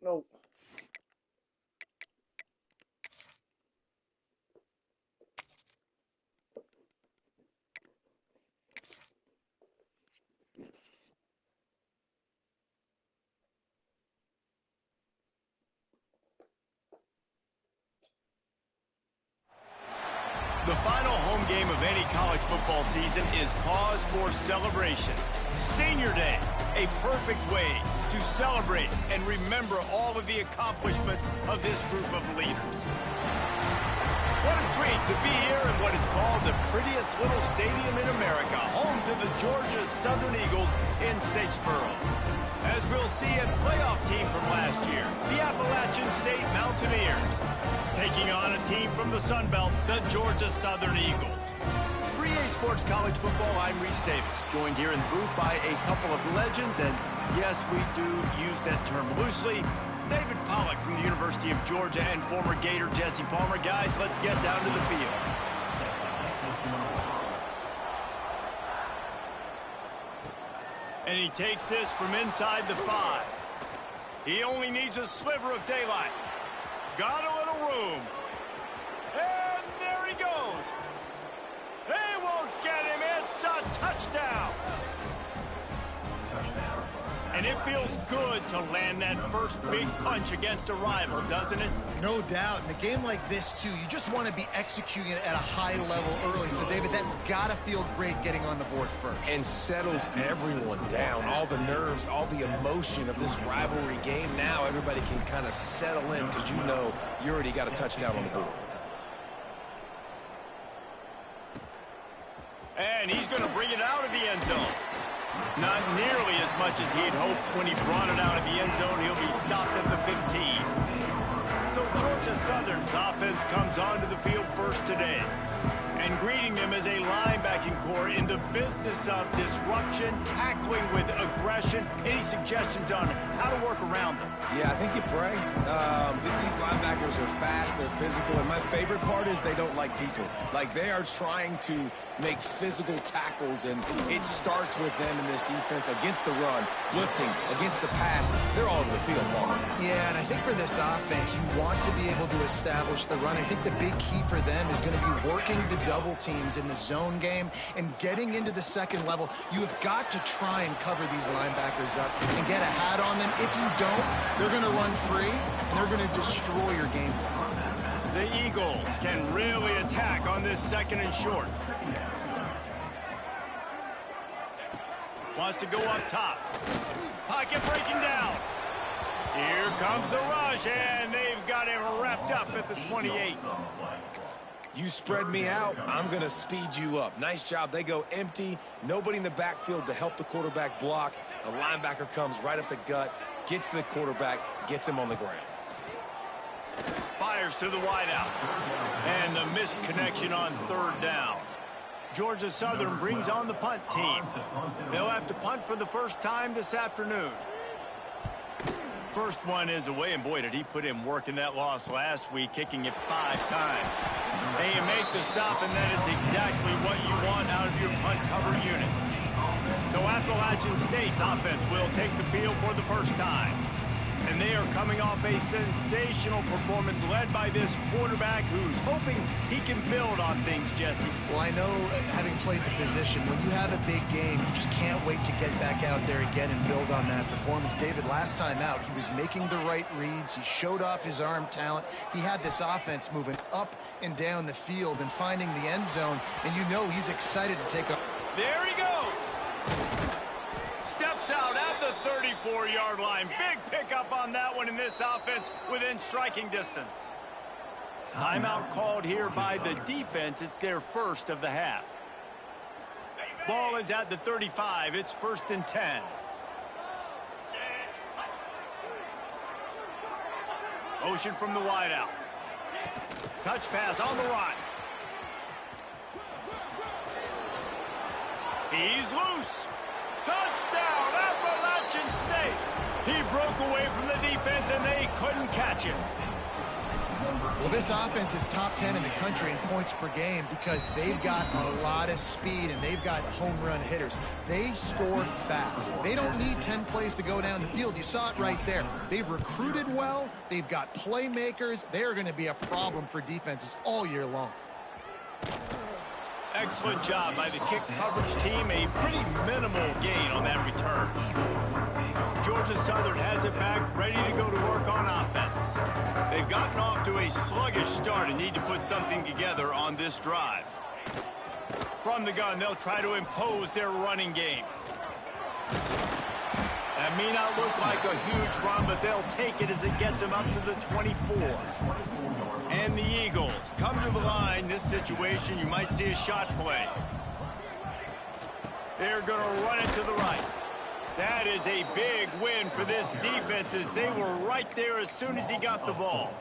No. The final home game of any college football season is cause for celebration. Senior Day, a perfect way to celebrate and remember all of the accomplishments of this group of leaders. What a treat to be here in what is called the prettiest little stadium in America, home to the Georgia Southern Eagles in Statesboro. As we'll see, a playoff team from last year, the Appalachian State Mountaineers, taking on a team from the Sun Belt, the Georgia Southern Eagles. For EA Sports College Football, I'm Reese Davis, joined here in the booth by a couple of legends, and yes, we do use that term loosely. David Pollack from the University of Georgia and former Gator Jesse Palmer. Guys, let's get down to the field. And he takes this from inside the 5. He only needs a sliver of daylight. Got a little room. And there he goes. They won't get him. It's a touchdown. And it feels good to land that first big punch against a rival, doesn't it? No doubt. In a game like this, too, you just want to be executing it at a high level early. So, David, that's got to feel great getting on the board first. And settles everyone down. All the nerves, all the emotion of this rivalry game. Now everybody can kind of settle in because you know you already got a touchdown on the board. And he's going to bring it out of the end zone. Not nearly as much as he'd hoped when he brought it out of the end zone. He'll be stopped at the 15. So Georgia Southern's offense comes onto the field first today. And greeting them as a linebacking core in the business of disruption, tackling with aggression. Any suggestions on how to work around them? Yeah, I think you pray. These linebackers are fast, they're physical, and my favorite part is they don't like people. Like, they are trying to make physical tackles, and it starts with them in this defense against the run, blitzing, against the pass. They're all over the field, Palmer. Yeah, and I think for this offense, you want to be able to establish the run. I think the big key for them is going to be working the double teams in the zone game and getting into the second level. You have got to try and cover these linebackers up and get a hat on them. If you don't, they're going to run free and they're going to destroy your game. The Eagles can really attack on this second and short. Wants to go up top. Pocket breaking down. Here comes the rush, and they've got him wrapped up at the 28. You spread me out, I'm going to speed you up. Nice job. They go empty. Nobody in the backfield to help the quarterback block. The linebacker comes right up the gut, gets to the quarterback, gets him on the ground. Fires to the wideout. And the missed connection on third down. Georgia Southern brings on the punt team. They'll have to punt for the first time this afternoon. First one is away, and boy, did he put in work in that loss last week, kicking it 5 times. They make the stop, and that is exactly what you want out of your punt cover unit. So Appalachian State's offense will take the field for the first time. And they are coming off a sensational performance led by this quarterback who's hoping he can build on things, Jesse. Well, I know, having played the position, when you have a big game, you just can't wait to get back out there again and build on that performance. David, last time out, he was making the right reads. He showed off his arm talent. He had this offense moving up and down the field and finding the end zone. And you know he's excited to take a... There he goes. Steps out at the 34-yard line. Big pickup on that one in this offense within striking distance. Timeout called here by the defense. It's their first of the half. Ball is at the 35. It's 1st and 10. Motion from the wideout. Touch pass on the run. He's loose. Touchdown, Appalachian State. He broke away from the defense, and they couldn't catch him. Well, this offense is top 10 in the country in points per game because they've got a lot of speed and they've got home run hitters. They score fast. They don't need 10 plays to go down the field. You saw it right there. They've recruited well. They've got playmakers. They're going to be a problem for defenses all year long. Excellent job by the kick coverage team. A pretty minimal gain on that return. Georgia Southern has it back, ready to go to work on offense. They've gotten off to a sluggish start and need to put something together on this drive. From the gun, they'll try to impose their running game. That may not look like a huge run, but they'll take it as it gets them up to the 24. And the Eagles come to the line. This situation, you might see a shot play. They're going to run it to the right. That is a big win for this defense as they were right there as soon as he got the ball.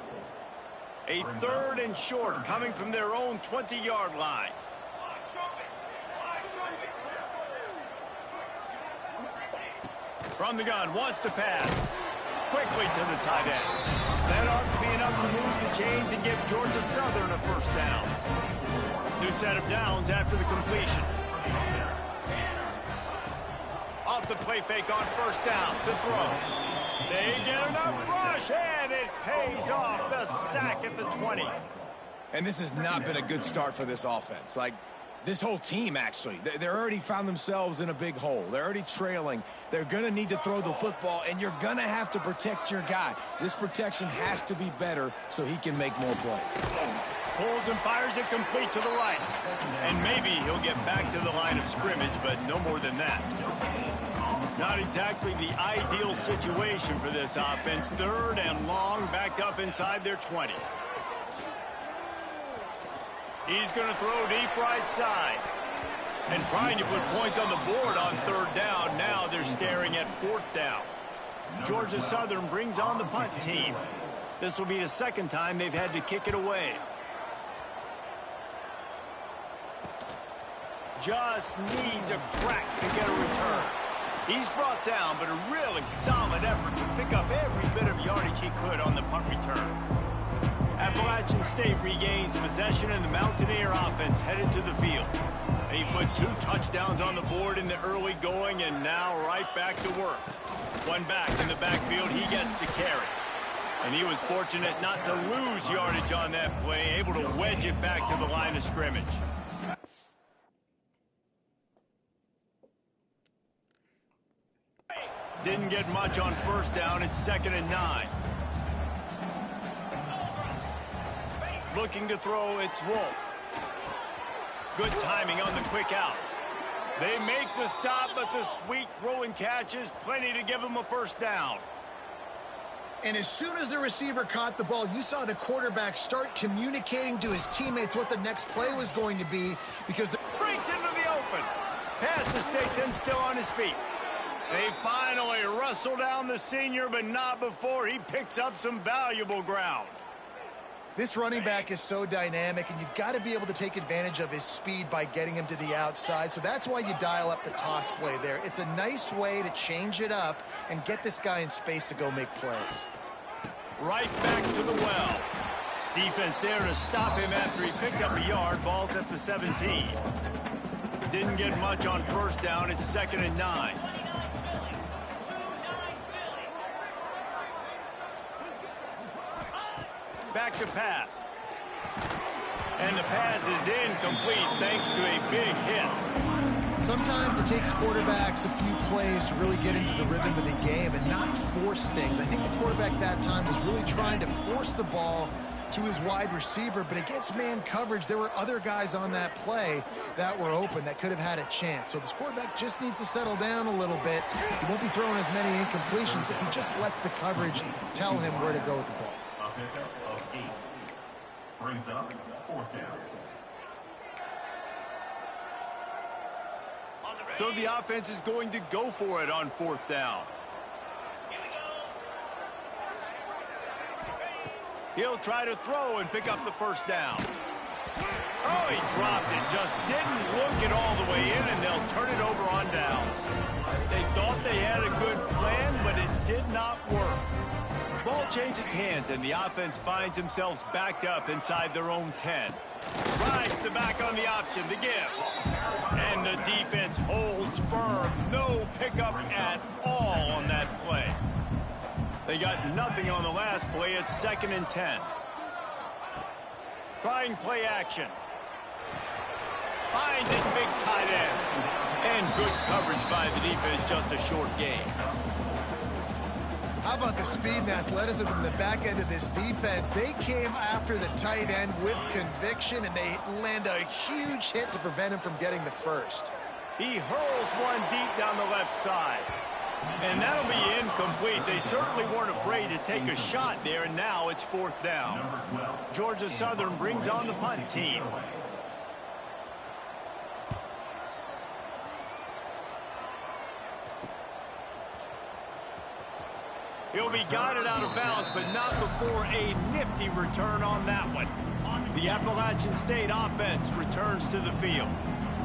A 3rd and short coming from their own 20-yard line. From the gun, wants to pass. Quickly to the tight end. That ought to be enough to move the chains and give Georgia Southern a first down. New set of downs after the completion. Off the play fake on first down. The throw. They get enough rush, and it pays off. The sack at the 20. And this has not been a good start for this offense. Like, this whole team, actually. They're already found themselves in a big hole. They're already trailing. They're going to need to throw the football, and you're going to have to protect your guy. This protection has to be better so he can make more plays. Pulls and fires it complete to the right. And maybe he'll get back to the line of scrimmage, but no more than that. Not exactly the ideal situation for this offense. 3rd and long, backed up inside their 20. He's going to throw deep right side. And trying to put points on the board on 3rd down. Now they're staring at 4th down. Georgia Southern brings on the punt team. This will be the 2nd time they've had to kick it away. Just needs a crack to get a return. He's brought down, but a really solid effort to pick up every bit of yardage he could on the punt return. Appalachian State regains possession, and the Mountaineer offense headed to the field. They put 2 touchdowns on the board in the early going, and now right back to work. One back in the backfield, he gets to carry. And he was fortunate not to lose yardage on that play, able to wedge it back to the line of scrimmage. Didn't get much on first down. It's 2nd and 9. Looking to throw, it's Wolf. Good timing on the quick out. They make the stop, but the sweet throw and catch is plenty to give them a first down. And as soon as the receiver caught the ball, you saw the quarterback start communicating to his teammates what the next play was going to be because breaks into the open. Pass to Statesman still on his feet. They finally wrestle down the senior, but not before he picks up some valuable ground. This running back is so dynamic, and you've got to be able to take advantage of his speed by getting him to the outside. So that's why you dial up the toss play there. It's a nice way to change it up and get this guy in space to go make plays. Right back to the well. Defense there to stop him after he picked up a yard. Ball's at the 17. Didn't get much on first down. It's 2nd and 9. Back to pass. And the pass is incomplete thanks to a big hit. Sometimes it takes quarterbacks a few plays to really get into the rhythm of the game and not force things. I think the quarterback that time was really trying to force the ball to his wide receiver, but against man coverage, there were other guys on that play that were open that could have had a chance. So this quarterback just needs to settle down a little bit. He won't be throwing as many incompletions if he just lets the coverage tell him where to go with the ball. Brings up 4th down. So the offense is going to go for it on 4th down. He'll try to throw and pick up the first down. Oh, he dropped it. Just didn't look it all the way in, and they'll turn it over on downs. They thought they had a good plan, but it did not work. Ball change. changes hands, and the offense finds themselves backed up inside their own 10. Rides the back on the option, the give. And the defense holds firm. No pickup at all on that play. They got nothing on the last play. It's 2nd and 10. Trying play action. Finds his big tight end. And good coverage by the defense, just a short gain. How about the speed and athleticism in the back end of this defense? They came after the tight end with conviction, and they land a huge hit to prevent him from getting the first. He hurls one deep down the left side. And that'll be incomplete. They certainly weren't afraid to take a shot there, and now it's 4th down. Georgia Southern brings on the punt team. He'll be guided out of bounds, but not before a nifty return on that one. The Appalachian State offense returns to the field.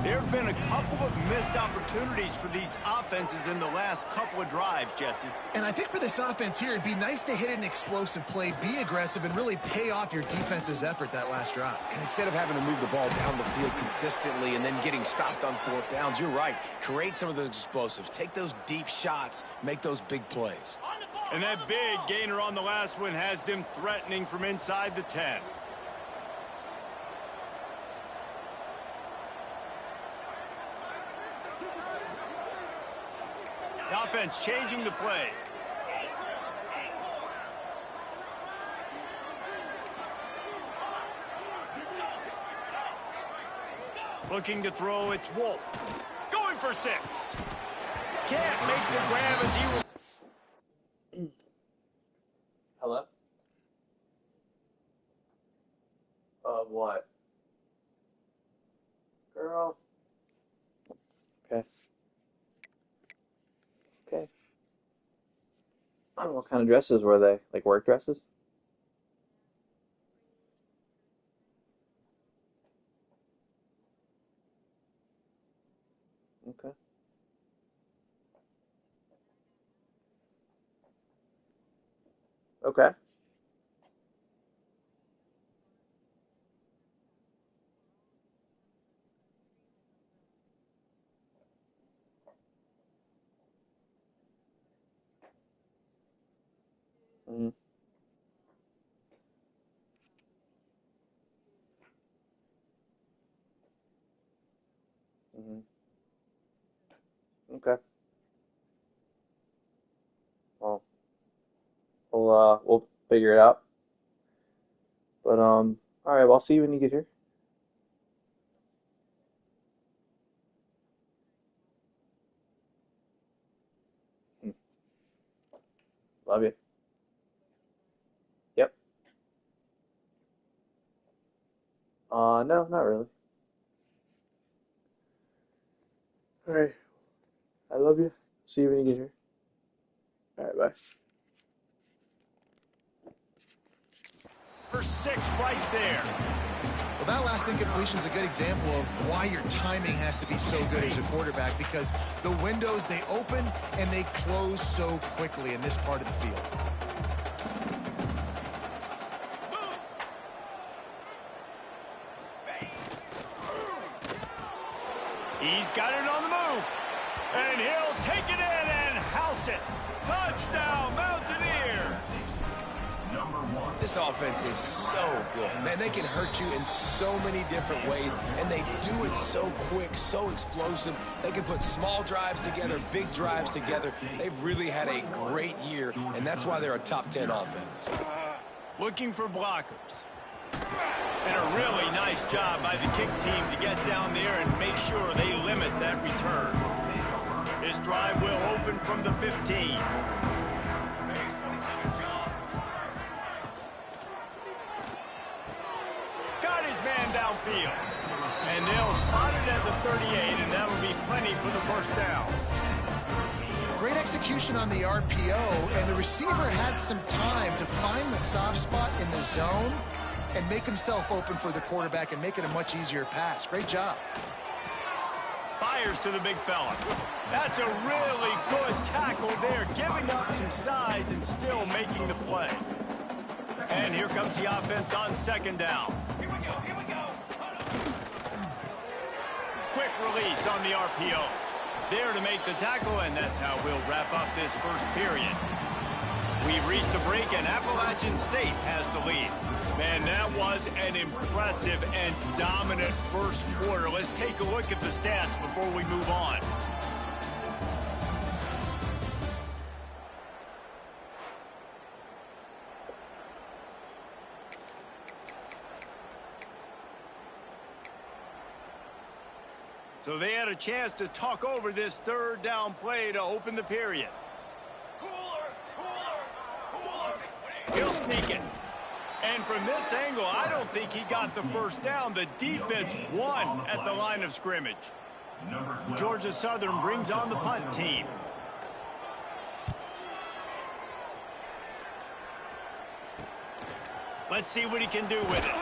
There have been a couple of missed opportunities for these offenses in the last couple of drives, Jesse. And I think for this offense here, it'd be nice to hit an explosive play, be aggressive, and really pay off your defense's effort that last drive. And instead of having to move the ball down the field consistently and then getting stopped on 4th downs, you're right. Create some of those explosives. Take those deep shots. Make those big plays. And that big gainer on the last one has them threatening from inside the 10. The offense changing the play. Looking to throw, it's Wolf. Going for 6. Can't make the grab as he was. Hello? What? Girl? Okay. Okay. I don't know what kind of dresses were they? Like work dresses? Okay. Okay. Mm-hmm. Mm-hmm. Okay. Well, we'll figure it out. But all right. Well, I'll see you when you get here. Hmm. Love you. Yep. No, not really. All right. I love you. See you when you get here. All right. Bye. For 6 right there. Well, that last incompletion is a good example of why your timing has to be so good as a quarterback, because the windows, they open and they close so quickly in this part of the field. He's got it on the move. And he'll take it in and house it. Touchdown, Mountaineers. This offense is so good. Man, they can hurt you in so many different ways, and they do it so quick, so explosive. They can put small drives together, big drives together. They've really had a great year, and that's why they're a top 10 offense. Looking for blockers. And a really nice job by the kick team to get down there and make sure they limit that return. This drive will open from the 15. Got his man downfield. And they'll spot it at the 38, and that'll be plenty for the first down. Great execution on the RPO, and the receiver had some time to find the soft spot in the zone and make himself open for the quarterback and make it a much easier pass. Great job. Fires to the big fella. That's a really good tackle there, giving up some size and still making the play. And here comes the offense on second down. Quick release on the RPO. There to make the tackle, and that's how we'll wrap up this first period. We've reached the break, and Appalachian State has the lead. Man, that was an impressive and dominant first quarter. Let's take a look at the stats before we move on. So they had a chance to talk over this third down play to open the period. He'll sneak it. And from this angle, I don't think he got the first down. The defense won at the line of scrimmage. Georgia Southern brings on the punt team. Let's see what he can do with it.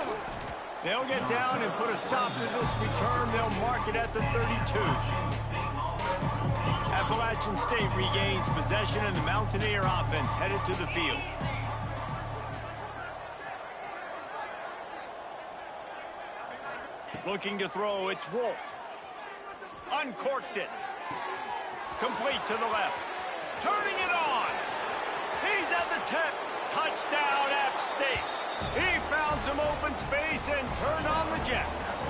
They'll get down and put a stop to this return. They'll mark it at the 32. Appalachian State regains possession, and the Mountaineer offense headed to the field. Looking to throw, it's Wolf. Uncorks it. Complete to the left. Turning it on. He's at the 10. Touchdown, App State. He found some open space and turned on the Jets.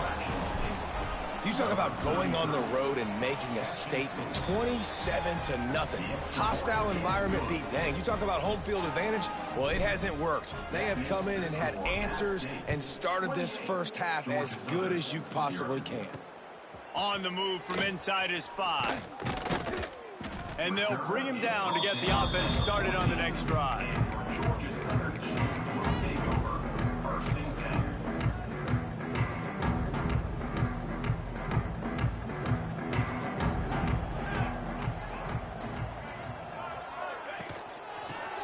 You talk about going on the road and making a statement. 27-0. Hostile environment beat dang. You talk about home field advantage. Well, it hasn't worked. They have come in and had answers and started this first half as good as you possibly can. On the move from inside his 5. And they'll bring him down to get the offense started on the next drive.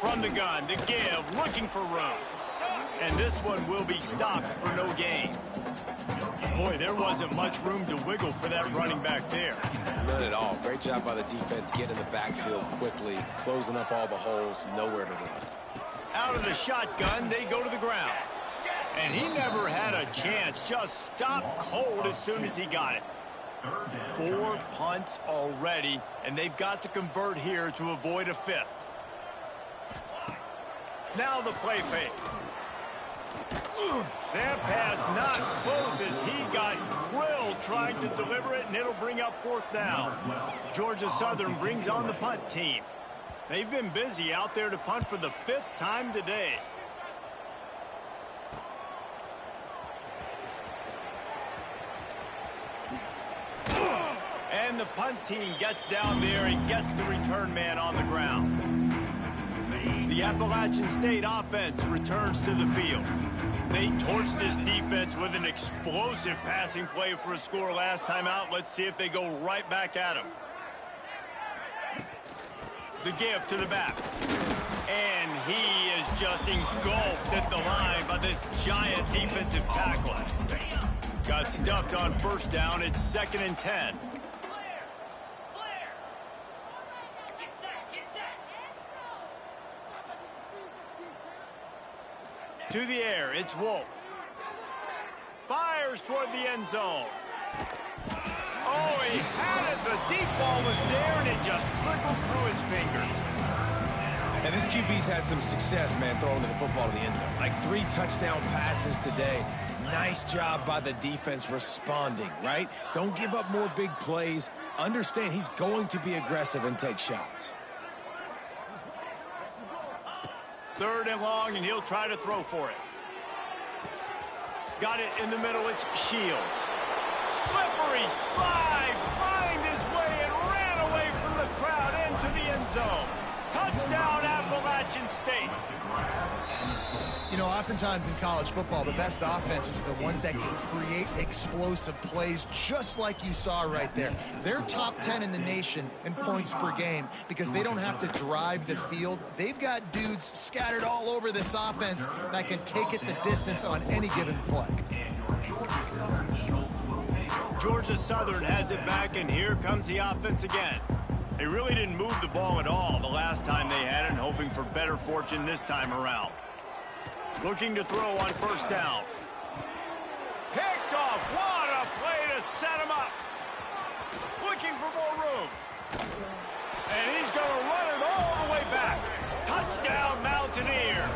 From the gun, the give, looking for room. And this one will be stopped for no gain. Boy, there wasn't much room to wiggle for that running back there. None at all. Great job by the defense getting in the backfield quickly, closing up all the holes, nowhere to run. Out of the shotgun, they go to the ground. And he never had a chance, just stopped cold as soon as he got it. 4 punts already, and they've got to convert here to avoid a 5th. Now the play fake. That pass not close as he got drilled trying to deliver it, and it'll bring up 4th down. Georgia Southern brings on the punt team. They've been busy out there to punt for the 5th time today. And the punt team gets down there and gets the return man on the ground. The Appalachian State offense returns to the field. They torched this defense with an explosive passing play for a score last time out. Let's see if they go right back at him. The give to the back. And he is just engulfed at the line by this giant defensive tackle. Got stuffed on first down. It's 2nd and 10. To the air, it's Wolf. Fires toward the end zone. Oh, he had it. The deep ball was there, and it just trickled through his fingers. And this QB's had some success, man, throwing the football to the end zone. Like 3 touchdown passes today. Nice job by the defense responding, right? Don't give up more big plays. Understand he's going to be aggressive and take shots. 3rd and long, and he'll try to throw for it. Got it in the middle. It's Shields. Slippery slide. Find his way and ran away from the crowd into the end zone. Touchdown, Appalachian State. You know, oftentimes in college football, the best offenses are the ones that can create explosive plays, just like you saw right there. They're top 10 in the nation in points per game because they don't have to drive the field. They've got dudes scattered all over this offense that can take it the distance on any given play. Georgia Southern has it back, and here comes the offense again. They really didn't move the ball at all the last time they had it, and hoping for better fortune this time around. Looking to throw on first down. Picked off. What a play to set him up. Looking for more room. And he's going to run it all the way back. Touchdown, Mountaineers.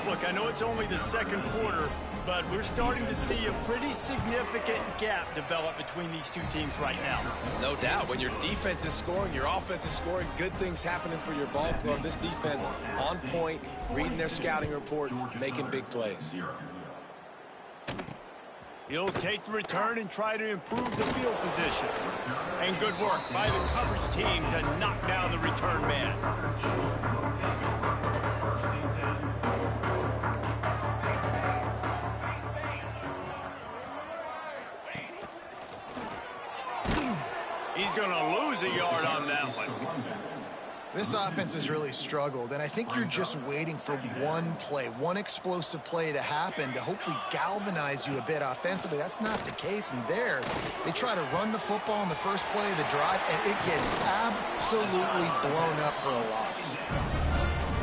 Look, I know it's only the second quarter, but we're starting to see a pretty significant gap develop between these two teams right now. No doubt. When your defense is scoring, your offense is scoring, good things happening for your ball club. This defense on point, reading their scouting report, making big plays. He'll take the return and try to improve the field position. And good work by the coverage team to knock down the return man. He's going to lose a yard on that one. This offense has really struggled, and I think you're just waiting for one play, one explosive play to happen to hopefully galvanize you a bit offensively. That's not the case, and there, they try to run the football in the first play of the drive, and it gets absolutely blown up for a loss.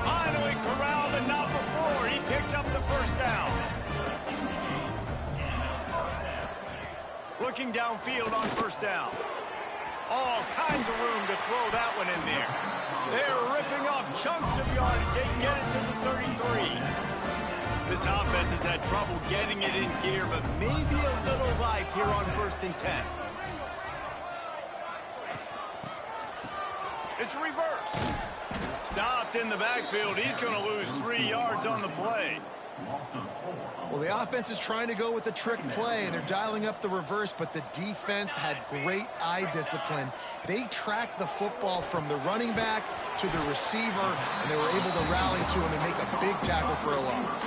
Finally corralled, but not before. He picked up the first down. Looking downfield on first down. All kinds of room to throw that one in there. They're ripping off chunks of yardage. They get it to the 33. This offense has had trouble getting it in gear, but maybe a little life here on 1st and 10. It's reverse. Stopped in the backfield. He's going to lose 3 yards on the play. Well, the offense is trying to go with a trick play, and they're dialing up the reverse, but the defense had great eye discipline. They tracked the football from the running back to the receiver, and they were able to rally to him and make a big tackle for a loss.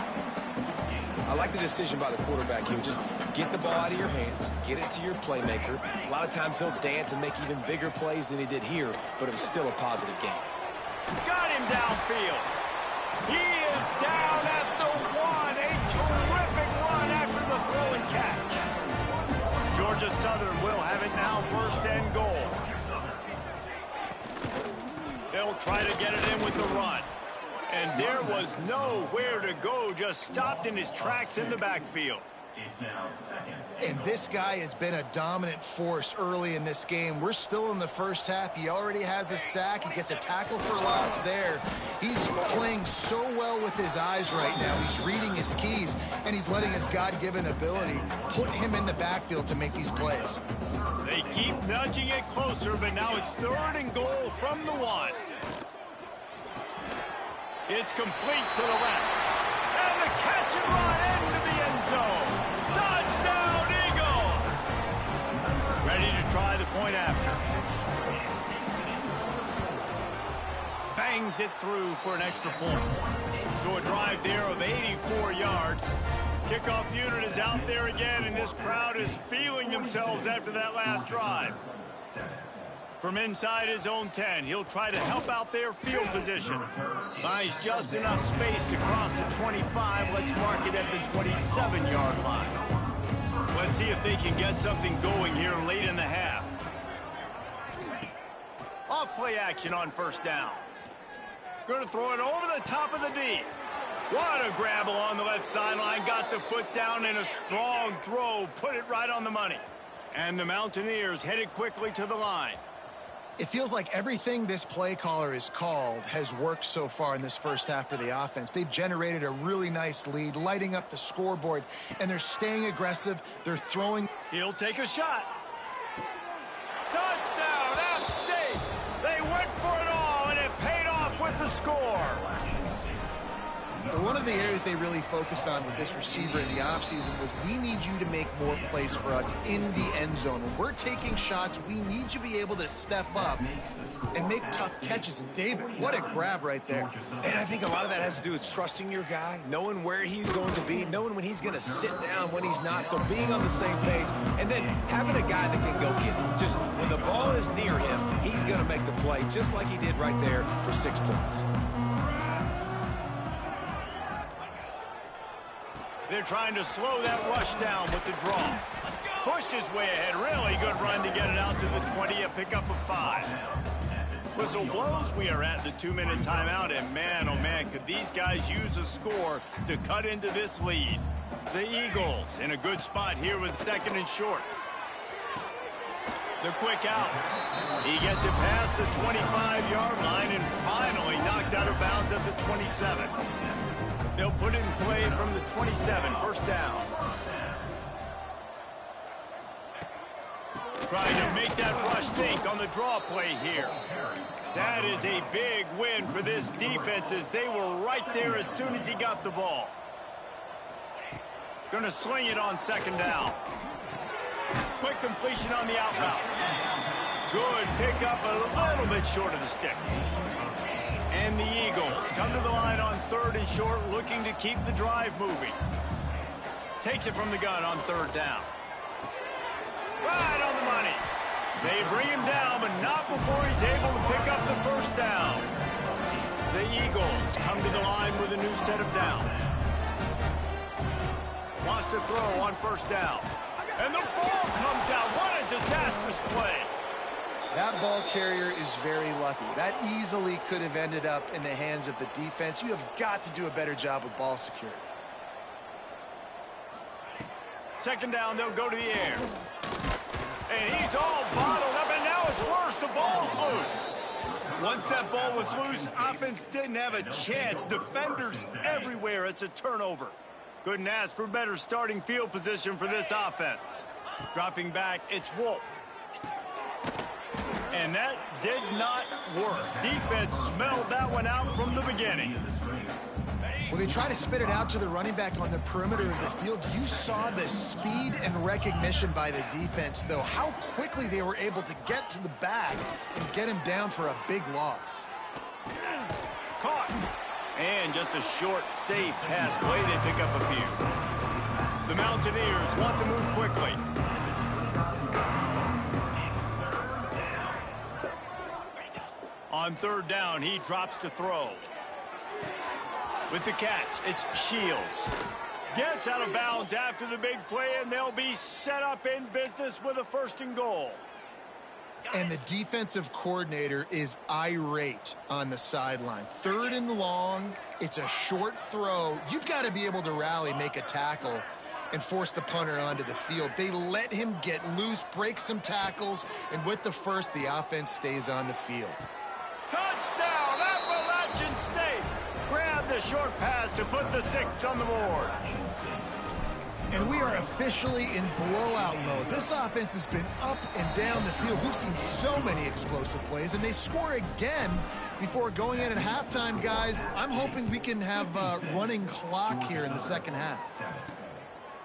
I like the decision by the quarterback here. Just get the ball out of your hands, get it to your playmaker. A lot of times he'll dance and make even bigger plays than he did here, but it was still a positive game. Got him downfield. He is down at the 1. A terrific run after the throw and catch. Georgia Southern will have it now, 1st and goal. They'll try to get it in with the run. And there was nowhere to go, just stopped in his tracks in the backfield. And this guy has been a dominant force early in this game. We're still in the first half. He already has a sack. He gets a tackle for loss there. He's playing so well with his eyes right now. He's reading his keys, and he's letting his God-given ability put him in the backfield to make these plays. They keep nudging it closer, but now it's 3rd and goal from the 1. It's complete to the left. And the catch and run into the end zone. Touchdown, Eagles! Ready to try the point after. Bangs it through for an extra point. So a drive there of 84 yards. Kickoff unit is out there again, and this crowd is feeling themselves after that last drive. From inside his own 10, he'll try to help out their field position. Buys just enough space to cross the 25. Let's mark it at the 27-yard line. Let's see if they can get something going here late in the half. Off play action on 1st down. Going to throw it over the top of the D. What a grab along the left sideline. Got the foot down in a strong throw. Put it right on the money. And the Mountaineers headed quickly to the line. It feels like everything this play caller has called has worked so far in this first half for the offense. They've generated a really nice lead, lighting up the scoreboard, and they're staying aggressive. They're throwing. He'll take a shot. Touchdown, App State! They went for it all, and it paid off with the score. One of the areas they really focused on with this receiver in the offseason was we need you to make more plays for us in the end zone. When we're taking shots, we need you to be able to step up and make tough catches. And David, what a grab right there. And I think a lot of that has to do with trusting your guy, knowing where he's going to be, knowing when he's going to sit down, when he's not. So being on the same page, and then having a guy that can go get it. Just when the ball is near him, he's going to make the play just like he did right there for 6 points. They're trying to slow that rush down with the draw. Pushed his way ahead. Really good run to get it out to the 20, a pickup of 5. Whistle blows, we are at the 2-minute timeout, and man, oh man, could these guys use a score to cut into this lead. The Eagles in a good spot here with 2nd and short. The quick out. He gets it past the 25-yard line and finally knocked out of bounds at the 27. They'll put it in play from the 27, 1st down. Trying to make that rush think on the draw play here. That is a big win for this defense as they were right there as soon as he got the ball. Going to sling it on 2nd down. Quick completion on the out route. Good pickup, a little bit short of the sticks. And the Eagles come to the line on 3rd and short, looking to keep the drive moving. Takes it from the gun on 3rd down. Right on the money. They bring him down, but not before he's able to pick up the 1st down. The Eagles come to the line with a new set of downs. Wants to throw on 1st down. And the ball comes out. What a disastrous play. That ball carrier is very lucky. That easily could have ended up in the hands of the defense. You have got to do a better job with ball security. 2nd down, they'll go to the air. And he's all bottled up, and now it's worse. The ball's loose. Once that ball was loose, offense didn't have a chance. Defenders everywhere. It's a turnover. Couldn't ask for better starting field position for this offense. Dropping back, it's Wolf. And that did not work. Defense smelled that one out from the beginning. When they try to spit it out to the running back on the perimeter of the field, you saw the speed and recognition by the defense, though, how quickly they were able to get to the bag and get him down for a big loss. Caught. And just a short, safe pass play. They pick up a few. The Mountaineers want to move quickly. On 3rd down, he drops to throw. With the catch, it's Shields. Gets out of bounds after the big play, and they'll be set up in business with a 1st and goal. And the defensive coordinator is irate on the sideline. 3rd and long, it's a short throw. You've got to be able to rally, make a tackle, and force the punter onto the field. They let him get loose, break some tackles, and with the 1st, the offense stays on the field. Touchdown, Appalachian State! Grab the short pass to put the 6 on the board. And we are officially in blowout mode. This offense has been up and down the field. We've seen so many explosive plays, and they score again before going in at halftime, guys. I'm hoping we can have a running clock here in the 2nd half.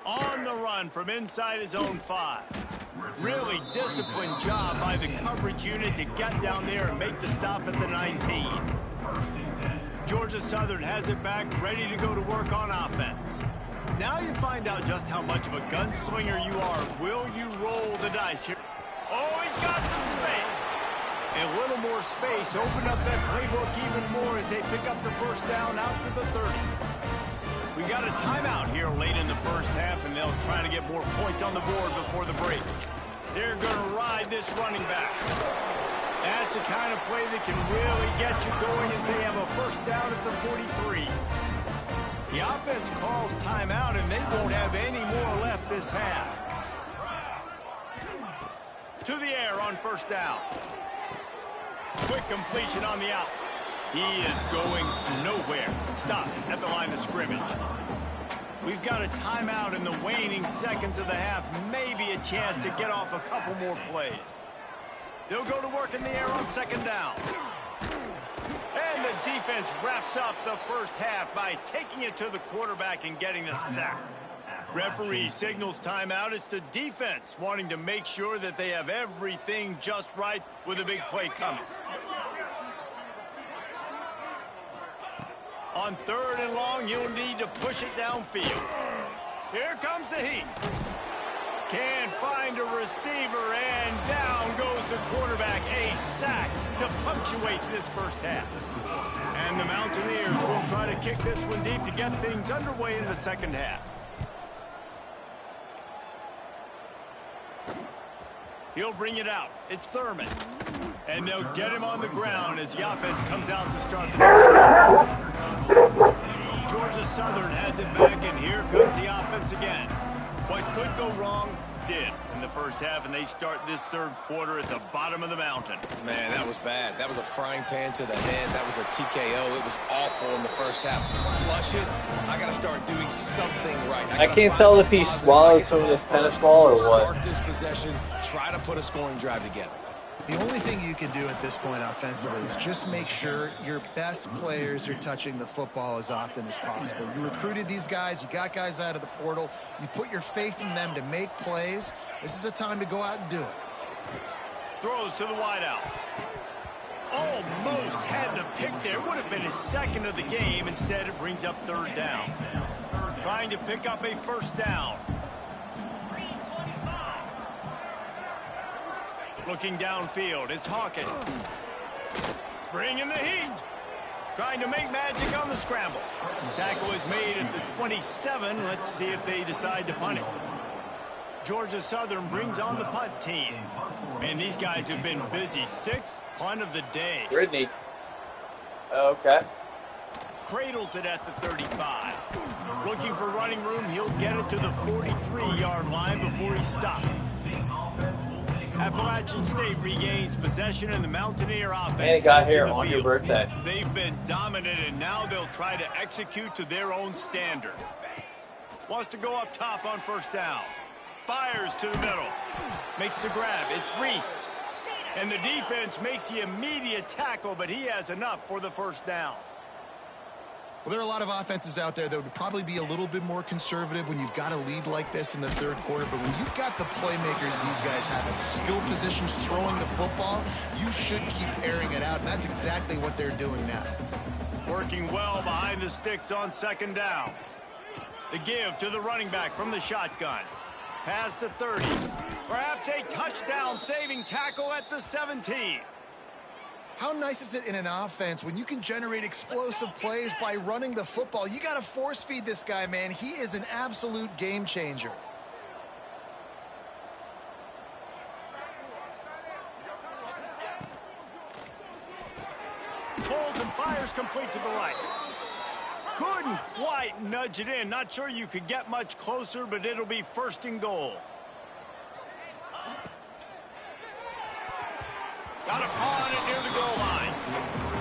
On the run from inside his own 5. Really disciplined job by the coverage unit to get down there and make the stop at the 19. Georgia Southern has it back, ready to go to work on offense. Now you find out just how much of a gunslinger you are. Will you roll the dice here? Oh, he's got some space. A little more space. Open up that playbook even more as they pick up the 1st down out to the 30. We got a timeout here late in the 1st half, and they'll try to get more points on the board before the break. They're going to ride this running back. That's the kind of play that can really get you going as they have a 1st down at the 43. The offense calls timeout, and they won't have any more left this half. To the air on 1st down. Quick completion on the out. He is going nowhere. Stop at the line of scrimmage. We've got a timeout in the waning seconds of the half. Maybe a chance to get off a couple more plays. They'll go to work in the air on 2nd down. And the defense wraps up the 1st half by taking it to the quarterback and getting the sack. Referee signals timeout. It's the defense wanting to make sure that they have everything just right with a big play coming. On 3rd and long, you'll need to push it downfield. Here comes the heat. Can't find a receiver, and down goes the quarterback. A sack to punctuate this 1st half. And the Mountaineers will try to kick this one deep to get things underway in the 2nd half. He'll bring it out. It's Thurman. And they'll get him on the ground as the offense comes out to start the next. Georgia Southern has it back, and here comes the offense again. What could go wrong did in the first half, and they start this third quarter at the bottom of the mountain. Man, that was bad. That was a frying pan to the head. That was a TKO. It was awful in the first half. Flush it. I got to start doing something right. I can't tell if he swallowed some of this tennis ball or what. Start this possession. Try to put a scoring drive together. The only thing you can do at this point offensively is just make sure your best players are touching the football as often as possible. You recruited these guys. You got guys out of the portal. You put your faith in them to make plays. This is a time to go out and do it. Throws to the wideout. Almost had the pick there. Would have been his second of the game. Instead, it brings up third down. Trying to pick up a first down. Looking downfield, it's Hawkins. Bringing the heat. Trying to make magic on the scramble. Tackle is made at the 27. Let's see if they decide to punt it. Georgia Southern brings on the punt team. Man, these guys have been busy. Sixth punt of the day. Brittany. Okay. Cradles it at the 35. Looking for running room, he'll get it to the 43-yard line before he stops. Appalachian State regains possession, and the Mountaineer offense. And it got here on your birthday. They've been dominant, and now they'll try to execute to their own standard. Wants to go up top on first down. Fires to the middle. Makes the grab. It's Reese. And the defense makes the immediate tackle, but he has enough for the first down. Well, there are a lot of offenses out there that would probably be a little bit more conservative when you've got a lead like this in the third quarter. But when you've got the playmakers these guys have at the skill positions throwing the football, you should keep airing it out. And that's exactly what they're doing now. Working well behind the sticks on second down. The give to the running back from the shotgun. Past the 30. Perhaps a touchdown-saving tackle at the 17. How nice is it in an offense when you can generate explosive plays by running the football? You got to force feed this guy, man. He is an absolute game changer. Holds and fires complete to the right. Couldn't quite nudge it in. Not sure you could get much closer, but it'll be first and goal. Got a paw on it near the goal line.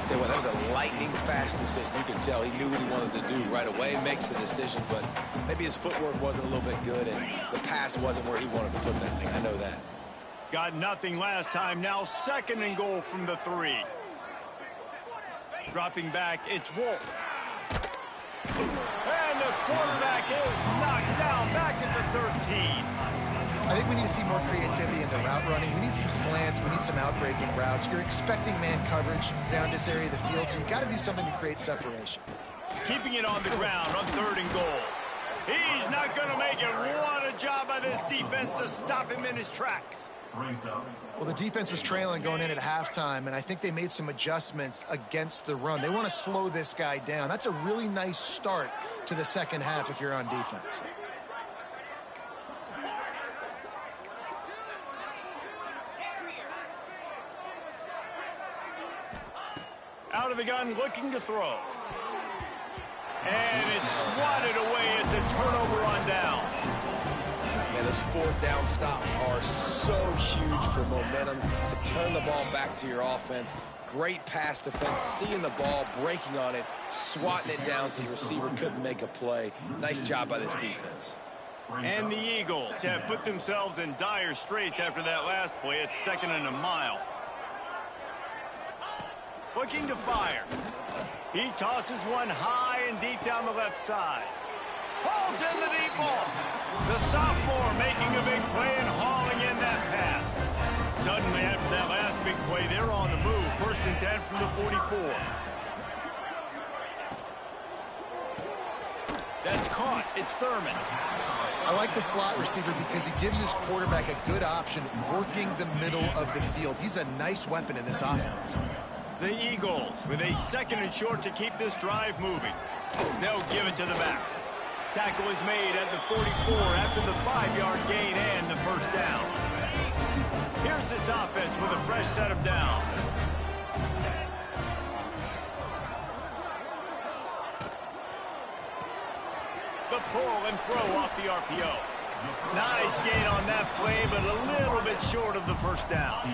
Tell you what, that was a lightning-fast decision. You can tell he knew what he wanted to do right away. Makes the decision, but maybe his footwork wasn't a little bit good, and the pass wasn't where he wanted to put that thing. I know that. Got nothing last time. Now second and goal from the 3. Dropping back, it's Wolf. And the quarterback is knocked down back at the 13. I think we need to see more creativity in the route running. We need some slants. We need some outbreaking routes. You're expecting man coverage down this area of the field, so you got to do something to create separation. Keeping it on the ground on third and goal. He's not going to make it. What a job by this defense to stop him in his tracks. Well, the defense was trailing going in at halftime, and I think they made some adjustments against the run. They want to slow this guy down. That's a really nice start to the second half if you're on defense. Out of the gun, looking to throw. And it's swatted away. It's a turnover on downs. Man, those fourth down stops are so huge for momentum to turn the ball back to your offense. Great pass defense, seeing the ball, breaking on it, swatting it down so the receiver couldn't make a play. Nice job by this defense. And the Eagles have put themselves in dire straits after that last play. It's second and a mile. Looking to fire. He tosses one high and deep down the left side. Hauls in the deep ball. The sophomore making a big play and hauling in that pass. Suddenly, after that last big play, they're on the move. First and 10 from the 44. That's caught. It's Thurman. I like the slot receiver because he gives his quarterback a good option working the middle of the field. He's a nice weapon in this offense. The Eagles with a second and short to keep this drive moving. They'll give it to the back. Tackle is made at the 44 after the 5-yard gain and the first down. Here's this offense with a fresh set of downs. The pull and throw off the RPO. Nice gain on that play, but a little bit short of the first down.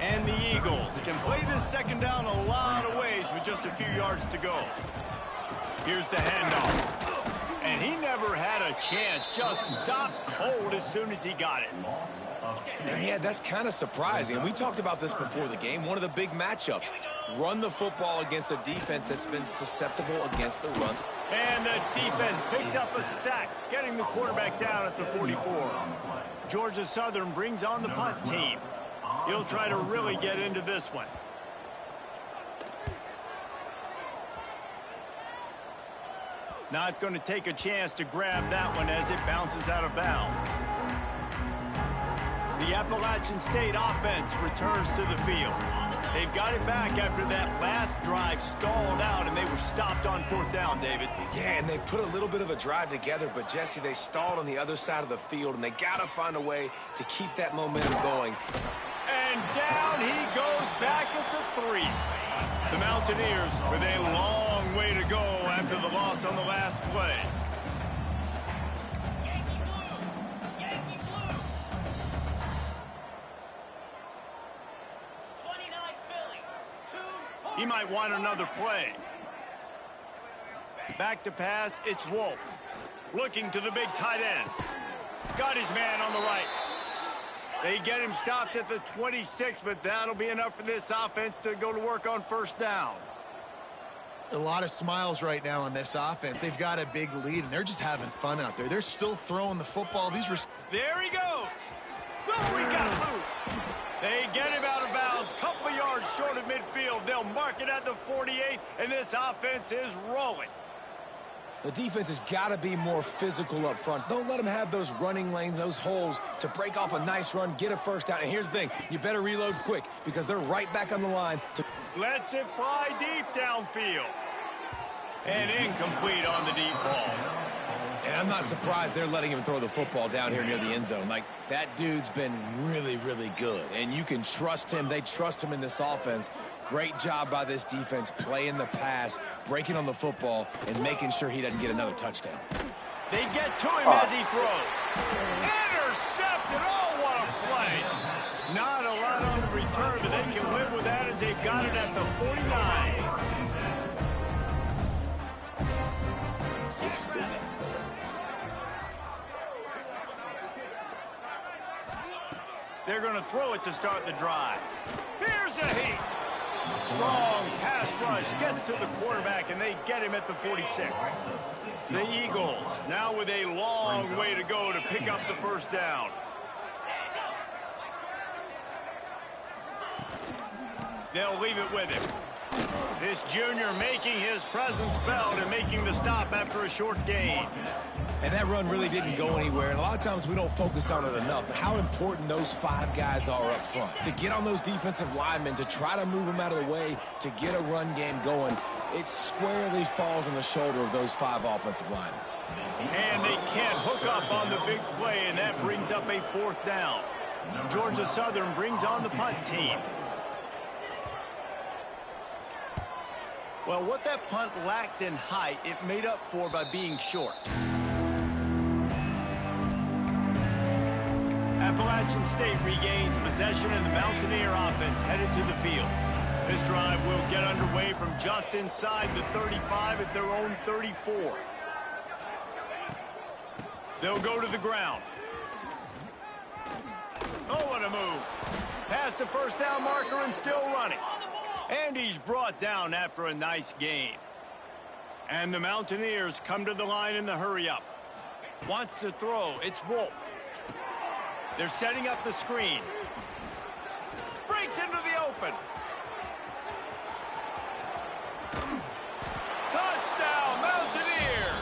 And the Eagles can play this second down a lot of ways with just a few yards to go. Here's the handoff. And he never had a chance. Just stopped cold as soon as he got it. And yeah, that's kind of surprising. And we talked about this before the game. One of the big matchups. Run the football against a defense that's been susceptible against the run. And the defense picks up a sack, getting the quarterback down at the 44. Georgia Southern brings on the punt team. He'll try to really get into this one. Not going to take a chance to grab that one as it bounces out of bounds. The Appalachian State offense returns to the field. They've got it back after that last drive stalled out, and they were stopped on fourth down, David. Yeah, and they put a little bit of a drive together, but, Jesse, they stalled on the other side of the field, and they got to find a way to keep that momentum going. And down he goes back at the 3. The Mountaineers with a long way to go after the loss on the last play. He might want another play. Back to pass, it's Wolf. Looking to the big tight end. Got his man on the right. They get him stopped at the 26, but that'll be enough for this offense to go to work on first down. A lot of smiles right now on this offense. They've got a big lead, and they're just having fun out there. They're still throwing the football. There he goes. Oh, he got loose. They get him out of bounds, couple of yards short of midfield. They'll mark it at the 48, and this offense is rolling. The defense has got to be more physical up front. Don't let them have those running lanes, those holes to break off a nice run, get a first down. And here's the thing, you better reload quick because they're right back on the line. Lets it fly deep downfield. And incomplete on the deep ball. And I'm not surprised they're letting him throw the football down here near the end zone. Like, that dude's been really, really good. And you can trust him. They trust him in this offense. Great job by this defense playing the pass, breaking on the football, and making sure he doesn't get another touchdown. They get to him as he throws. Intercepted. Oh, what a play. Not a lot on the return, but they can live with that as they've got it at the 49. They're going to throw it to start the drive. Here's a heat. Strong pass rush gets to the quarterback, and they get him at the 46. The Eagles now with a long way to go to pick up the first down. They'll leave it with him. This junior making his presence felt and making the stop after a short gain. And that run really didn't go anywhere, and a lot of times we don't focus on it enough, but how important those 5 guys are up front. To get on those defensive linemen, to try to move them out of the way, to get a run game going, it squarely falls on the shoulder of those 5 offensive linemen. And they can't hook up on the big play, and that brings up a fourth down. Georgia Southern brings on the punt team. Well, what that punt lacked in height, it made up for by being short. Appalachian State regains possession, and the Mountaineer offense headed to the field. This drive will get underway from just inside the 35 at their own 34. They'll go to the ground. Oh, what a move. Past the first down marker and still running. And he's brought down after a nice gain. And the Mountaineers come to the line in the hurry-up. Wants to throw. It's Wolf. They're setting up the screen. Breaks into the open. Touchdown, Mountaineers!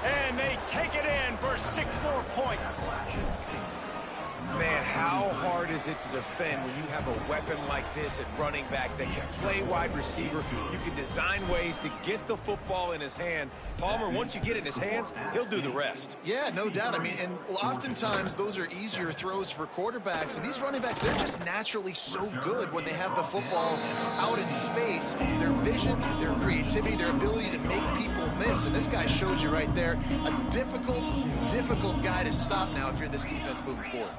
And they take it in for 6 more points. Man, how hard is it to defend when you have a weapon like this at running back that can play wide receiver? You can design ways to get the football in his hand. Palmer, once you get it in his hands, he'll do the rest. Yeah, no doubt. I mean, and oftentimes those are easier throws for quarterbacks. And these running backs, they're just naturally so good when they have the football out in space. Their vision, their creativity, their ability to make people miss. And this guy showed you right there, a difficult guy to stop now if you're this defense moving forward.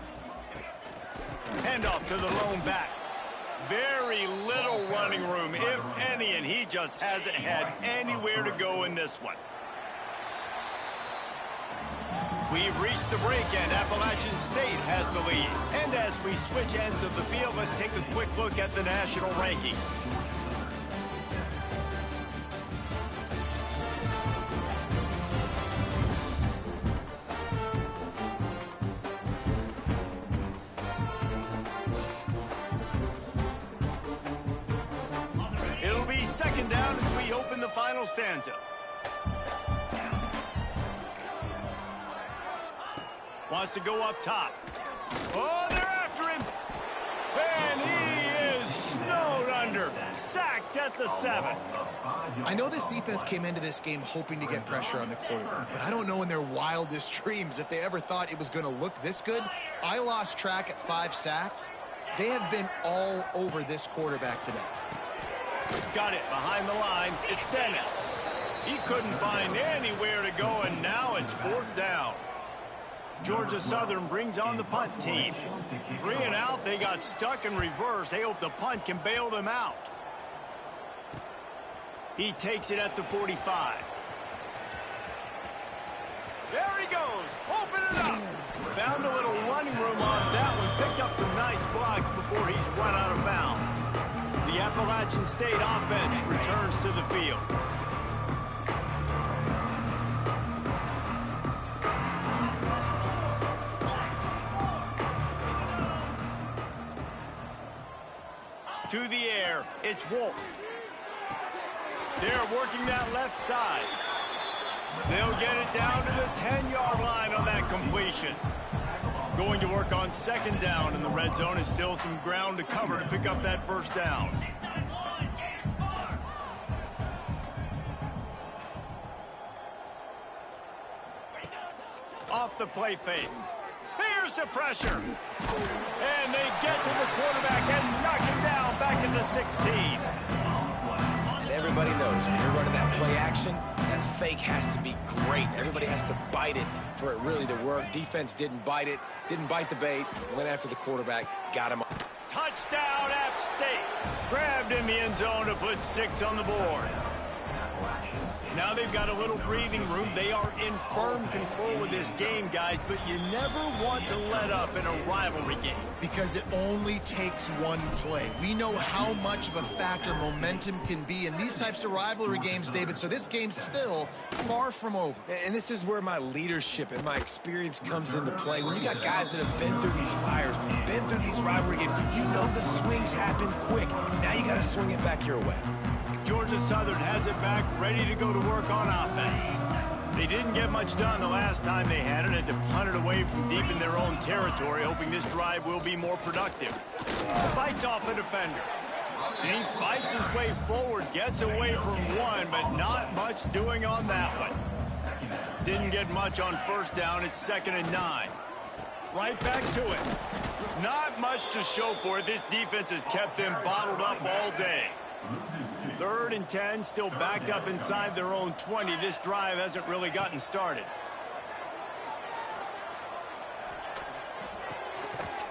Handoff to the lone back. Very little running room, if any, and he just hasn't had anywhere to go in this one. We've reached the break, and Appalachian State has the lead. And as we switch ends of the field, let's take a quick look at the national rankings. Second down as we open the final stanza. Wants to go up top. Oh, they're after him. And he is snowed under. Sacked at the 7. I know this defense came into this game hoping to get pressure on the quarterback, but I don't know in their wildest dreams if they ever thought it was going to look this good. I lost track at 5 sacks. They have been all over this quarterback today. Got it behind the line. It's Dennis. He couldn't find anywhere to go, and now it's 4th down. Georgia Southern brings on the punt team. 3 and out. They got stuck in reverse. They hope the punt can bail them out. He takes it at the 45. There he goes. Open it up. Found a little running room on that one. Picked up some nice blocks before he's run out of bounds. The Appalachian State offense returns to the field. To the air, it's Wolf. They're working that left side. They'll get it down to the 10-yard line on that completion. Going to work on second down in the red zone. Is still some ground to cover to pick up that first down. Off the play fake. Here's the pressure. And they get to the quarterback and knock him down back into 16. And everybody knows when you're running that play action, that fake has to be great. Everybody has to bite it for it really to work. Defense didn't bite it, didn't bite the bait, went after the quarterback, got him. Touchdown, App State. Grabbed in the end zone to put 6 on the board. Now they've got a little breathing room. They are in firm control of this game, guys, but you never want to let up in a rivalry game. Because it only takes one play. We know how much of a factor momentum can be in these types of rivalry games, David, so this game's still far from over. And this is where my leadership and my experience comes into play. When you got guys that have been through these fires, been through these rivalry games, you know the swings happen quick. Now you got to swing it back your way. Georgia Southern has it back, ready to go to work on offense. They didn't get much done the last time they had it, had to punt it away from deep in their own territory, hoping this drive will be more productive. Fights off a defender. And he fights his way forward, gets away from one, but not much doing on that one. Didn't get much on first down. It's 2nd and 9. Right back to it. Not much to show for it. This defense has kept them bottled up all day. 3rd and 10, still backed up inside their own 20. This drive hasn't really gotten started.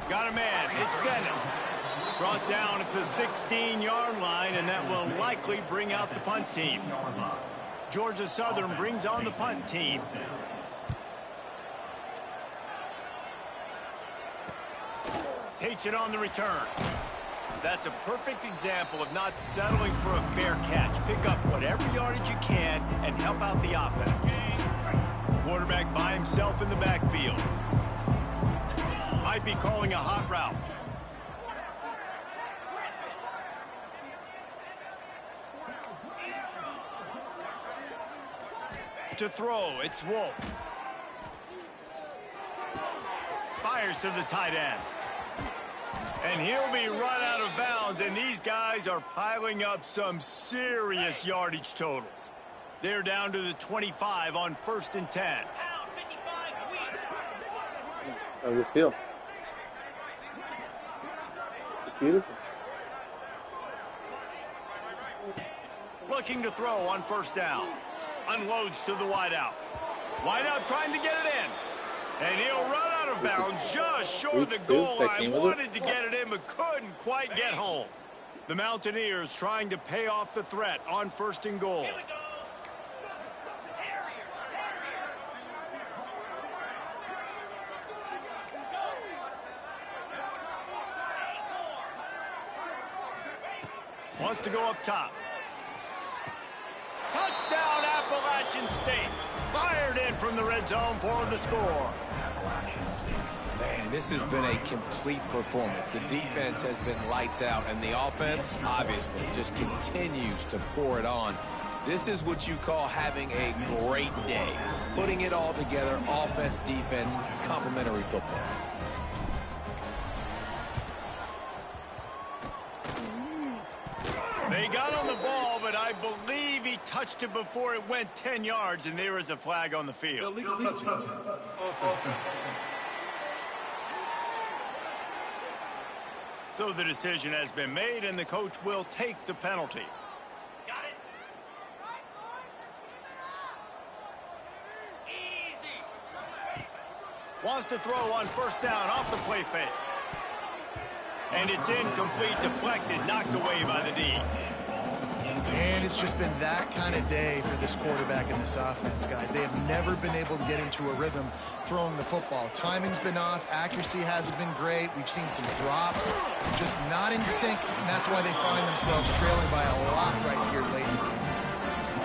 Got a man. It's Dennis. Brought down at the 16-yard line, and that will likely bring out the punt team. Georgia Southern brings on the punt team. Takes it on the return. That's a perfect example of not settling for a fair catch. Pick up whatever yardage you can and help out the offense. Quarterback by himself in the backfield. Might be calling a hot route. To throw, it's Wolf. Fires fires to the tight end. And he'll be run out of bounds, and these guys are piling up some serious yardage totals. They're down to the 25 on 1st and 10. How does it feel? It's beautiful. Looking to throw on 1st down. Unloads to the wideout. Wideout trying to get it in. And he'll run out of bounds just short of the goal line. Wanted to get it in, but couldn't quite get home. The Mountaineers trying to pay off the threat on 1st and goal. Wants to go up top. Touchdown, Appalachian State. Fired in from the red zone for the score. Man, this has been a complete performance. The defense has been lights out, and the offense, obviously, just continues to pour it on. This is what you call having a great day. Putting it all together, offense, defense, complementary football. They got on the ball, but I believe he touched it before it went 10 yards, and there is a flag on the field. Illegal touchdown. Offense. So the decision has been made, and the coach will take the penalty. Got it. Easy. Wants to throw on 1st down off the play fake. And it's incomplete, deflected, knocked away by the D. And it's just been that kind of day for this quarterback and this offense, guys. They have never been able to get into a rhythm throwing the football. Timing's been off. Accuracy hasn't been great. We've seen some drops, just not in sync, and that's why they find themselves trailing by a lot right here late in the game.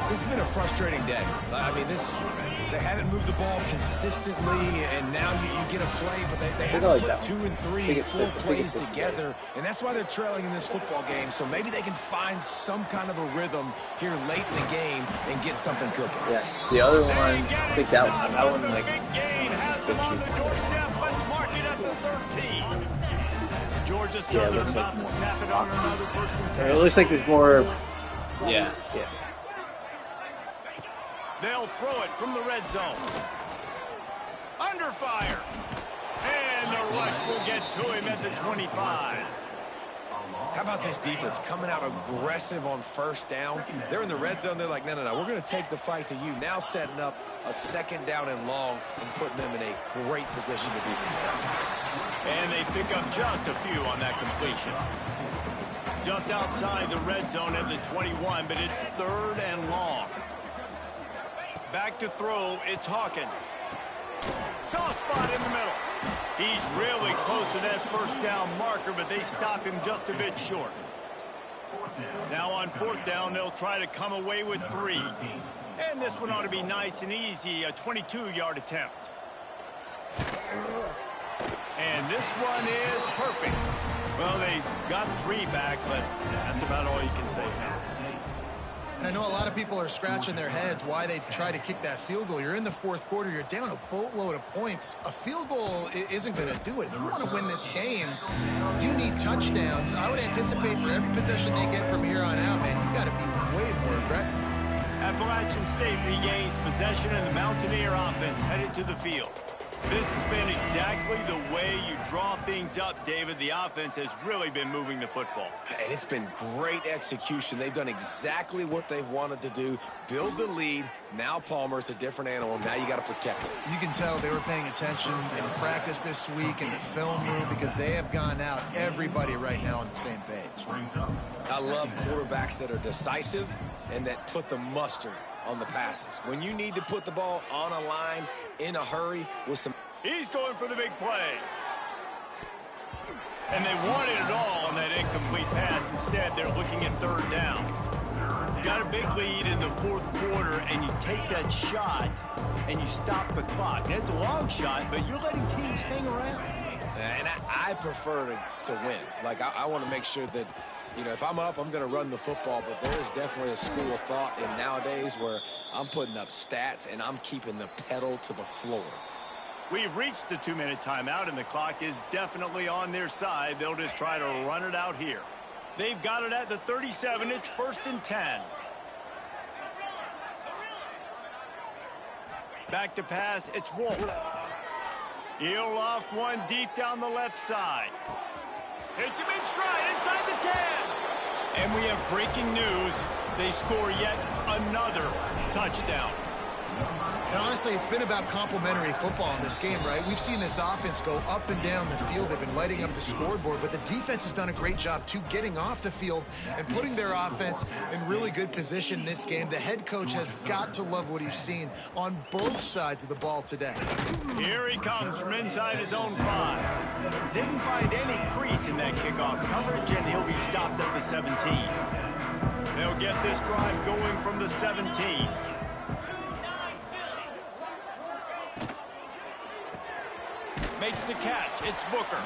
This has been a frustrating day. I mean, they haven't moved the ball consistently, and now you get a play, but they haven't put 2 and 3 full plays together, and that's why they're trailing in this football game. So maybe they can find some kind of a rhythm here late in the game and get something cooking. Yeah, the other one, I think that one The big gain has them on the doorstep. Let's mark it at the 13. Georgia Southern about to snap it on another 1st and 10. It looks like there's more. Yeah. They'll throw it from the red zone. Under fire. And the rush will get to him at the 25. How about this defense coming out aggressive on 1st down? They're in the red zone. They're like, no, we're going to take the fight to you. Now setting up a 2nd down and long and putting them in a great position to be successful. And they pick up just a few on that completion. Just outside the red zone at the 21, but it's 3rd and long. Back to throw, it's Hawkins. Soft spot in the middle. He's really close to that 1st down marker, but they stop him just a bit short. Now on 4th down, they'll try to come away with 3. And this one ought to be nice and easy, a 22-yard attempt. And this one is perfect. Well, they got 3 back, but that's about all you can say now. And I know a lot of people are scratching their heads why they try to kick that field goal. You're in the 4th quarter. You're down a boatload of points. A field goal isn't going to do it. If you want to win this game, you need touchdowns. I would anticipate for every possession they get from here on out, man, you got to be way more aggressive. Appalachian State regains possession, and the Mountaineer offense headed to the field. This has been exactly the way you draw things up, David. The offense has really been moving the football. And it's been great execution. They've done exactly what they've wanted to do. Build the lead. Now Palmer's a different animal. Now you got to protect it. You can tell they were paying attention in practice this week in the film room because they have gone out, everybody right now on the same page. I love quarterbacks that are decisive and that put the mustard on the passes. When you need to put the ball on a line in a hurry with some... He's going for the big play. And they wanted it all on that incomplete pass. Instead, they're looking at 3rd down. You got a big lead in the 4th quarter, and you take that shot, and you stop the clock. And it's a long shot, but you're letting teams hang around. And I prefer to win. Like, I want to make sure that, you know, if I'm up, I'm going to run the football, but there's definitely a school of thought in nowadays where I'm putting up stats and I'm keeping the pedal to the floor. We've reached the 2-minute timeout, and the clock is definitely on their side. They'll just try to run it out here. They've got it at the 37. It's 1st and 10. Back to pass. It's Wolf. He'll loft one deep down the left side. Hits him in stride inside the 10. And we have breaking news. They score yet another touchdown. And honestly, it's been about complementary football in this game, right? We've seen this offense go up and down the field. They've been lighting up the scoreboard, but the defense has done a great job, too, getting off the field and putting their offense in really good position in this game. The head coach has got to love what he's seen on both sides of the ball today. Here he comes from inside his own 5. Didn't find any crease in that kickoff coverage, and he'll be stopped at the 17. They'll get this drive going from the 17. Makes the catch. It's Booker.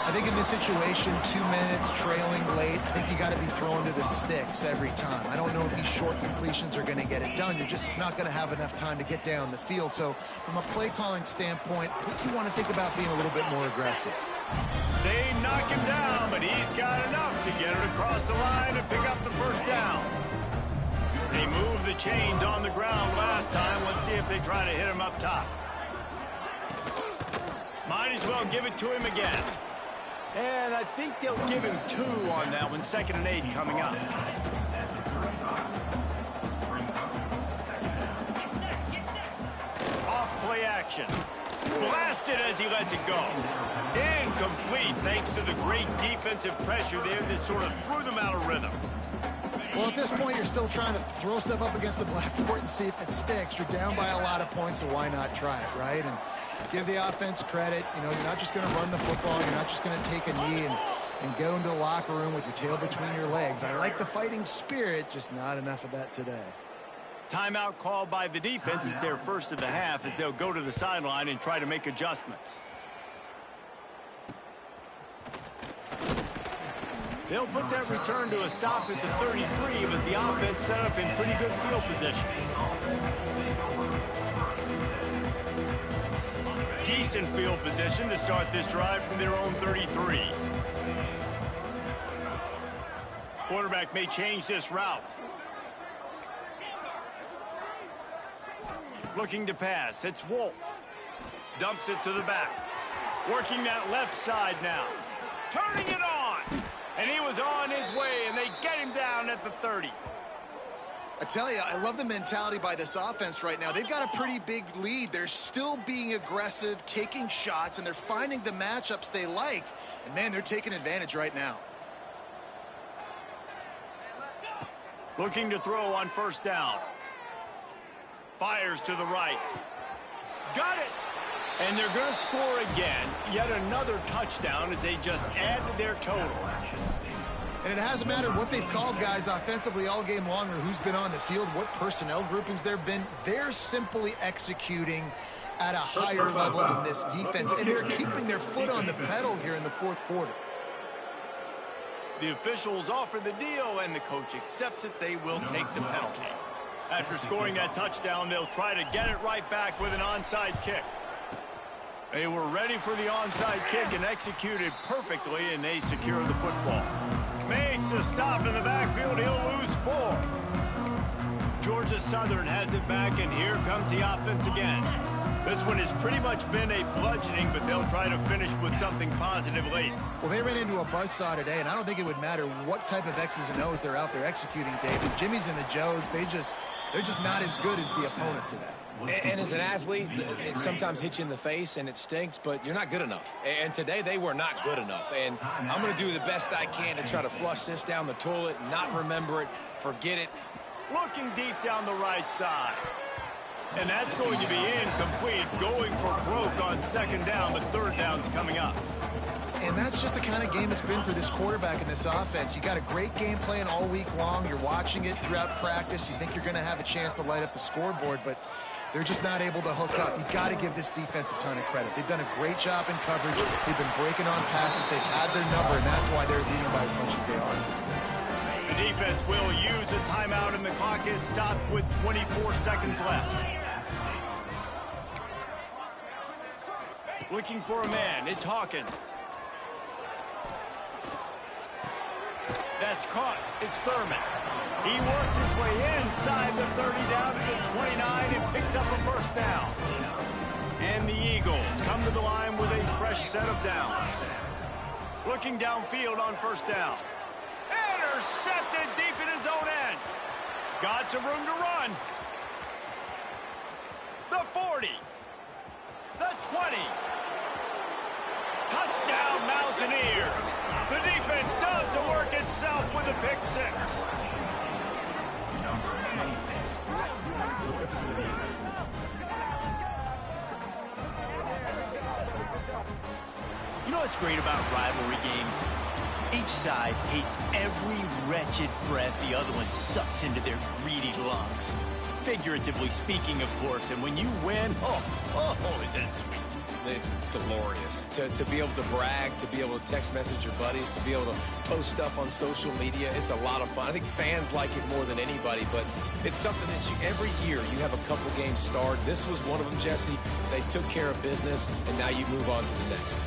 I think in this situation, 2 minutes, trailing late, I think you got to be throwing to the sticks every time. I don't know if these short completions are going to get it done. You're just not going to have enough time to get down the field. So from a play calling standpoint, I think you want to think about being a little bit more aggressive. They knock him down, but he's got enough to get it across the line and pick up the 1st down. They moved the chains on the ground last time. Let's see if they try to hit him up top. Might as well give it to him again. And I think they'll give him 2 on that one. 2nd and 8 coming up. Off play action. Blasted as he lets it go. Incomplete thanks to the great defensive pressure there that sort of threw them out of rhythm. Well, at this point, you're still trying to throw stuff up against the blackboard and see if it sticks. You're down by a lot of points, so why not try it, right? And give the offense credit. You know, you're not just going to run the football. You're not just going to take a knee and go into the locker room with your tail between your legs. I like the fighting spirit, just not enough of that today. Timeout called by the defense. It's their first of the half as they'll go to the sideline and try to make adjustments. They'll put that return to a stop at the 33, but the offense set up in pretty good field position. Decent field position to start this drive from their own 33. Quarterback may change this route. Looking to pass. It's Wolf. Dumps it to the back. Working that left side now. Turning it on. And he was on his way, and they get him down at the 30. I tell you, I love the mentality by this offense right now. They've got a pretty big lead. They're still being aggressive, taking shots, and they're finding the matchups they like. And, man, they're taking advantage right now. Looking to throw on 1st down. Fires to the right. Got it! And they're going to score again. Yet another touchdown as they just add to their total. And it hasn't mattered what they've called guys offensively all game long or who's been on the field, what personnel groupings there have been. They're simply executing at a higher level than this defense. And they're keeping their foot on the pedal here in the 4th quarter. The officials offer the deal, and the coach accepts it. They will take the penalty. After scoring that touchdown, they'll try to get it right back with an onside kick. They were ready for the onside kick and executed perfectly, and they secure the football. Makes a stop in the backfield. He'll lose 4. Georgia Southern has it back, and here comes the offense again. This one has pretty much been a bludgeoning, but they'll try to finish with something positive late. Well, they ran into a buzzsaw today, and I don't think it would matter what type of X's and O's they're out there executing, David. Jimmy's and the Joes, they're just not as good as the opponent today. And as an athlete, it sometimes hits you in the face and it stinks, but you're not good enough. And today they were not good enough. And I'm going to do the best I can to try to flush this down the toilet, not remember it, forget it. Looking deep down the right side. And that's going to be incomplete. Going for broke on 2nd down, but 3rd down's coming up. And that's just the kind of game it's been for this quarterback in this offense. You got a great game plan all week long. You're watching it throughout practice. You think you're going to have a chance to light up the scoreboard, but they're just not able to hook up. You got to give this defense a ton of credit. They've done a great job in coverage. They've been breaking on passes. They've had their number, and that's why they're leading by as much as they are. The defense will use a timeout, and the clock is stopped with 24 seconds left. Looking for a man. It's Hawkins. That's caught. It's Thurman. He works his way inside the 30 down to the 29 and picks up a first down. And the Eagles come to the line with a fresh set of downs. Looking downfield on first down. Intercepted deep in his own end. Got some room to run. The 40. The 20. Touchdown Mountaineers. The defense does the work itself with a pick six. You know what's great about rivalry games? Each side hates every wretched breath the other one sucks into their greedy lungs. Figuratively speaking, of course, and when you win, oh, is that sweet. It's glorious to be able to brag, to be able to text message your buddies, to be able to post stuff on social media. It's a lot of fun. I think fans like it more than anybody, but it's something that every year you have a couple games start. This was one of them, Jesse. They took care of business, and now you move on to the next.